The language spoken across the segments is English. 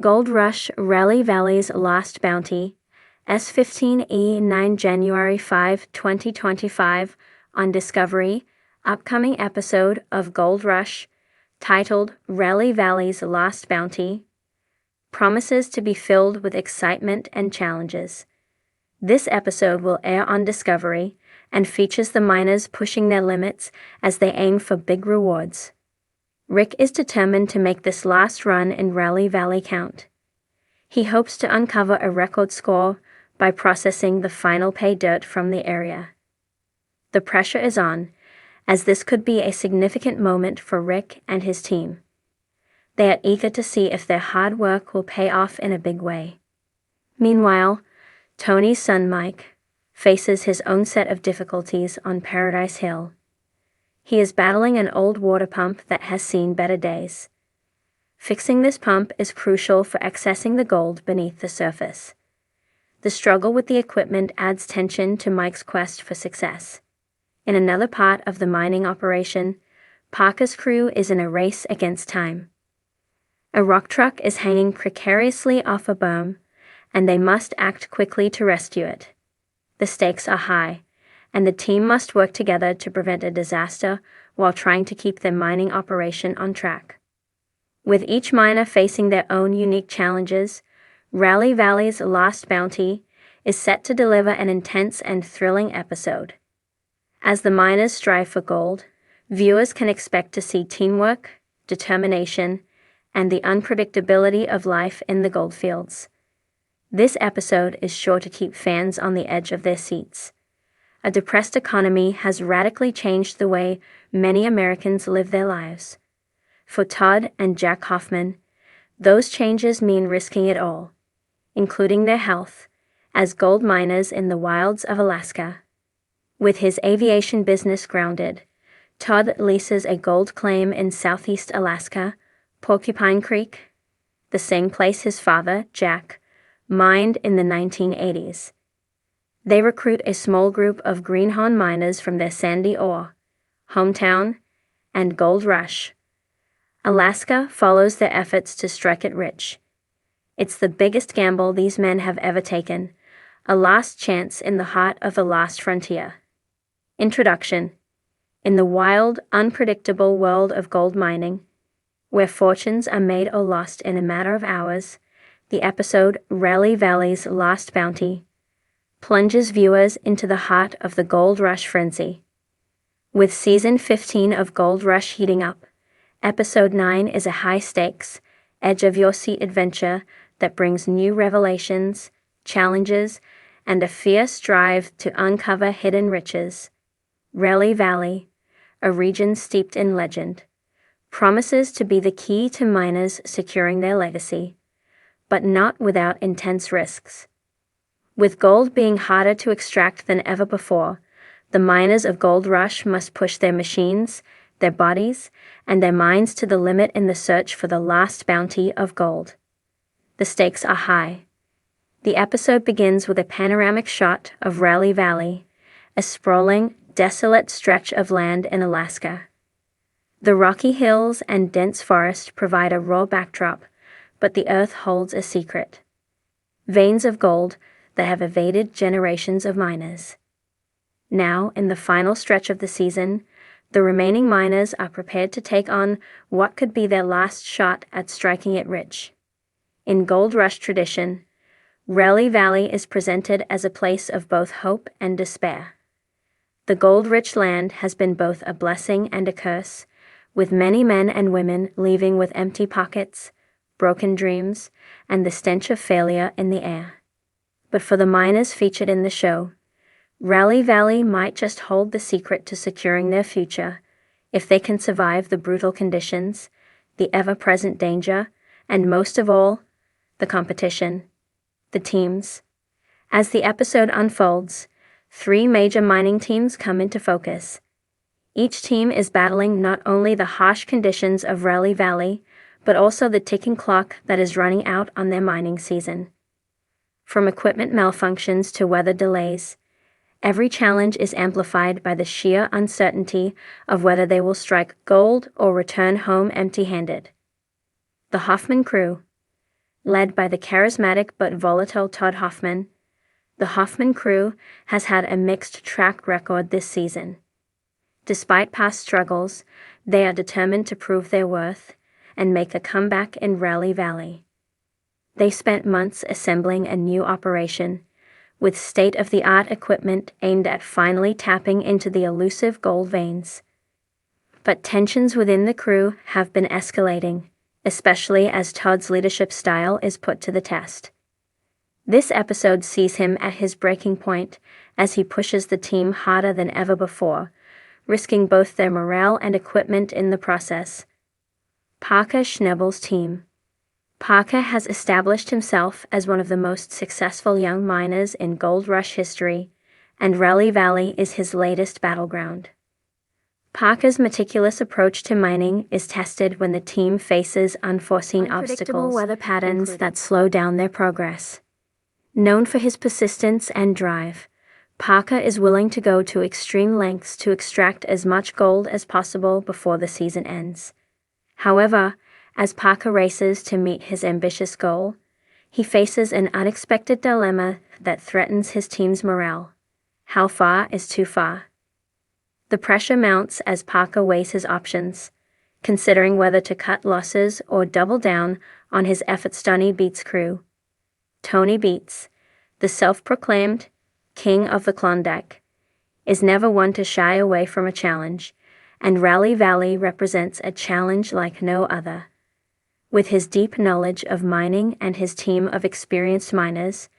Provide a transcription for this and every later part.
Gold Rush Raleigh Valley's Last Bounty, S15E9 January 5, 2025, on Discovery, upcoming episode of Gold Rush, titled Raleigh Valley's Last Bounty, promises to be filled with excitement and challenges. This episode will air on Discovery and features the miners pushing their limits as they aim for big rewards. Rick is determined to make this last run in Raleigh Valley count. He hopes to uncover a record score by processing the final pay dirt from the area. The pressure is on, as this could be a significant moment for Rick and his team. They are eager to see if their hard work will pay off in a big way. Meanwhile, Tony's son Mike faces his own set of difficulties on Paradise Hill. He is battling an old water pump that has seen better days. Fixing this pump is crucial for accessing the gold beneath the surface. The struggle with the equipment adds tension to Mike's quest for success. In another part of the mining operation, Parker's crew is in a race against time. A rock truck is hanging precariously off a berm, and they must act quickly to rescue it. The stakes are high, and the team must work together to prevent a disaster while trying to keep their mining operation on track. With each miner facing their own unique challenges, Raleigh Valley's Last Bounty is set to deliver an intense and thrilling episode. As the miners strive for gold, viewers can expect to see teamwork, determination, and the unpredictability of life in the goldfields. This episode is sure to keep fans on the edge of their seats. A depressed economy has radically changed the way many Americans live their lives. For Todd and Jack Hoffman, those changes mean risking it all, including their health, as gold miners in the wilds of Alaska. With his aviation business grounded, Todd leases a gold claim in southeast Alaska, Porcupine Creek, the same place his father, Jack, mined in the 1980s. They recruit a small group of greenhorn miners from their Sandy Ore, hometown, and Gold Rush. Alaska follows their efforts to strike it rich. It's the biggest gamble these men have ever taken, a last chance in the heart of the last frontier. Introduction. In the wild, unpredictable world of gold mining, where fortunes are made or lost in a matter of hours, the episode Raleigh Valley's Last Bounty plunges viewers into the heart of the Gold Rush frenzy. With Season 15 of Gold Rush heating up, Episode 9 is a high-stakes, edge-of-your-seat adventure that brings new revelations, challenges, and a fierce drive to uncover hidden riches. Raleigh Valley, a region steeped in legend, promises to be the key to miners securing their legacy, but not without intense risks. With gold being harder to extract than ever before, the miners of Gold Rush must push their machines, their bodies, and their minds to the limit in the search for the last bounty of gold. The stakes are high. The episode begins with a panoramic shot of Raleigh Valley, a sprawling, desolate stretch of land in Alaska. The rocky hills and dense forest provide a raw backdrop, but the earth holds a secret. Veins of gold that have evaded generations of miners. Now, in the final stretch of the season, the remaining miners are prepared to take on what could be their last shot at striking it rich. In Gold Rush tradition, Raleigh Valley is presented as a place of both hope and despair. The gold-rich land has been both a blessing and a curse, with many men and women leaving with empty pockets, broken dreams, and the stench of failure in the air. But for the miners featured in the show, Raleigh Valley might just hold the secret to securing their future if they can survive the brutal conditions, the ever-present danger, and most of all, the competition, the teams. As the episode unfolds, 3 major mining teams come into focus. Each team is battling not only the harsh conditions of Raleigh Valley, but also the ticking clock that is running out on their mining season. From equipment malfunctions to weather delays, every challenge is amplified by the sheer uncertainty of whether they will strike gold or return home empty-handed. The Hoffman crew, Led by the charismatic but volatile Todd Hoffman, the Hoffman crew has had a mixed track record this season. Despite past struggles, they are determined to prove their worth and make a comeback in Rally Valley. They spent months assembling a new operation, with state-of-the-art equipment aimed at finally tapping into the elusive gold veins. But tensions within the crew have been escalating, especially as Todd's leadership style is put to the test. This episode sees him at his breaking point as he pushes the team harder than ever before, risking both their morale and equipment in the process. Parker Schnebel's team. Parker has established himself as one of the most successful young miners in Gold Rush history, and Rally Valley is his latest battleground. Parker's meticulous approach to mining is tested when the team faces unforeseen obstacles, weather patterns that slow down their progress. Known for his persistence and drive, Parker is willing to go to extreme lengths to extract as much gold as possible before the season ends. However, as Parker races to meet his ambitious goal, he faces an unexpected dilemma that threatens his team's morale. How far is too far? The pressure mounts as Parker weighs his options, considering whether to cut losses or double down on his efforts. Tony Beats' crew. Tony Beats, the self-proclaimed King of the Klondike, is never one to shy away from a challenge, and Rally Valley represents a challenge like no other. With his deep knowledge of mining and his team of experienced miners,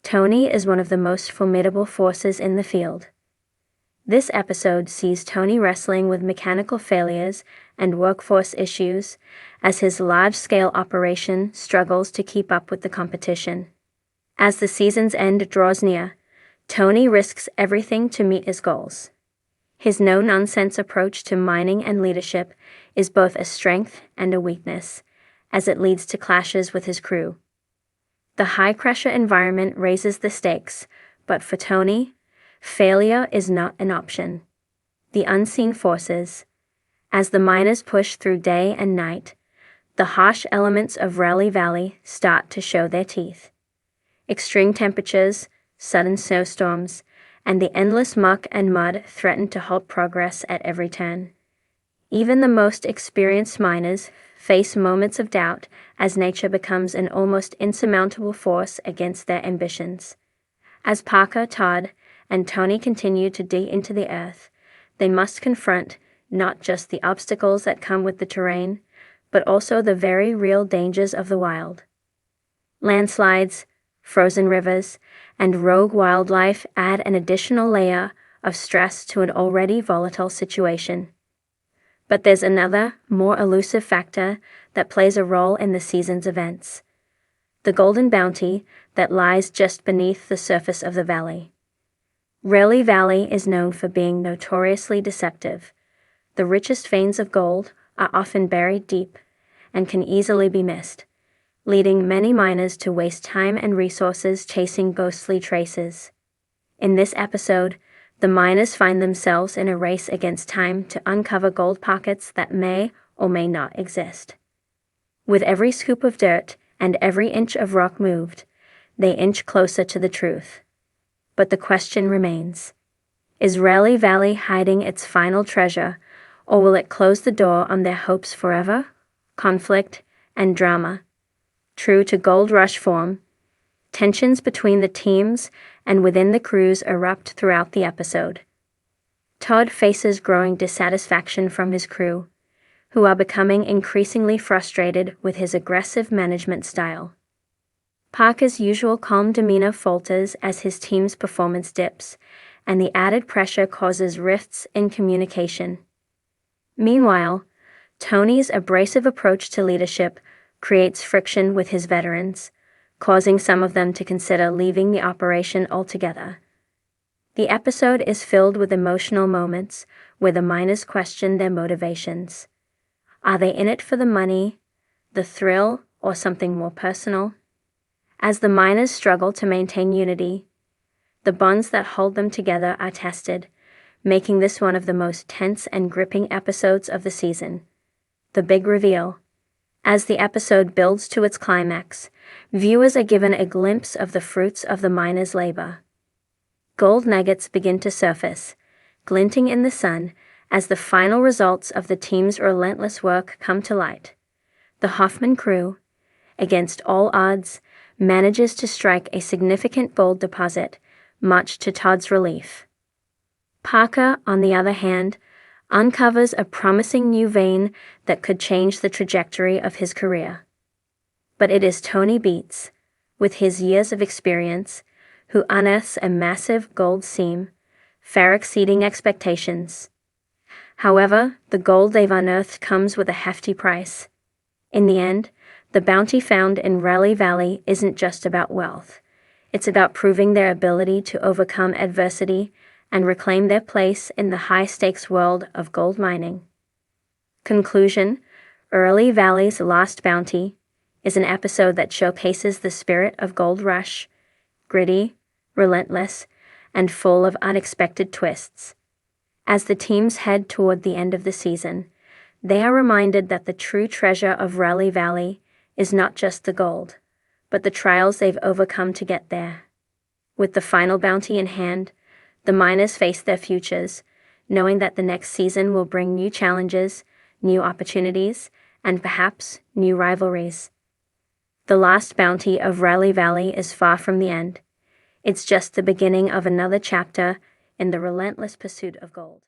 Tony is one of the most formidable forces in the field. This episode sees Tony wrestling with mechanical failures and workforce issues as his large-scale operation struggles to keep up with the competition. As the season's end draws near, Tony risks everything to meet his goals. His no-nonsense approach to mining and leadership is both a strength and a weakness, as it leads to clashes with his crew. The high-pressure environment raises the stakes, but for Tony, failure is not an option. The unseen forces. As the miners push through day and night, the harsh elements of Rally Valley start to show their teeth. Extreme temperatures, sudden snowstorms, and the endless muck and mud threaten to halt progress at every turn. Even the most experienced miners face moments of doubt as nature becomes an almost insurmountable force against their ambitions. As Parker, Todd, and Tony continue to dig into the earth, they must confront not just the obstacles that come with the terrain, but also the very real dangers of the wild. Landslides, frozen rivers, and rogue wildlife add an additional layer of stress to an already volatile situation. But there's another, more elusive factor that plays a role in the season's events: the golden bounty that lies just beneath the surface of the valley. Rally Valley is known for being notoriously deceptive. The richest veins of gold are often buried deep and can easily be missed, leading many miners to waste time and resources chasing ghostly traces. In this episode, the miners find themselves in a race against time to uncover gold pockets that may or may not exist. With every scoop of dirt and every inch of rock moved, they inch closer to the truth. But the question remains: is Rally Valley hiding its final treasure, or will it close the door on their hopes forever? Conflict and drama. True to Gold Rush form, tensions between the teams and within the crews erupt throughout the episode. Todd faces growing dissatisfaction from his crew, who are becoming increasingly frustrated with his aggressive management style. Parker's usual calm demeanor falters as his team's performance dips, and the added pressure causes rifts in communication. Meanwhile, Tony's abrasive approach to leadership creates friction with his veterans, causing some of them to consider leaving the operation altogether. The episode is filled with emotional moments where the miners question their motivations. Are they in it for the money, the thrill, or something more personal? As the miners struggle to maintain unity, the bonds that hold them together are tested, making this one of the most tense and gripping episodes of the season. The big reveal: As the episode builds to its climax, viewers are given a glimpse of the fruits of the miners' labor. Gold nuggets begin to surface, glinting in the sun as the final results of the team's relentless work come to light. The Hoffman crew, against all odds, manages to strike a significant gold deposit, much to Todd's relief. Parker, on the other hand, uncovers a promising new vein that could change the trajectory of his career. But it is Tony Beets, with his years of experience, who unearths a massive gold seam, far exceeding expectations. However, the gold they've unearthed comes with a hefty price. In the end, the bounty found in Raleigh Valley isn't just about wealth. It's about proving their ability to overcome adversity and reclaim their place in the high-stakes world of gold mining. Conclusion: Raleigh Valley's Lost Bounty is an episode that showcases the spirit of Gold Rush, gritty, relentless, and full of unexpected twists. As the teams head toward the end of the season, they are reminded that the true treasure of Raleigh Valley is not just the gold, but the trials they've overcome to get there. With the final bounty in hand, the miners face their futures, knowing that the next season will bring new challenges, new opportunities, and perhaps new rivalries. The last bounty of Raleigh Valley is far from the end. It's just the beginning of another chapter in the relentless pursuit of gold.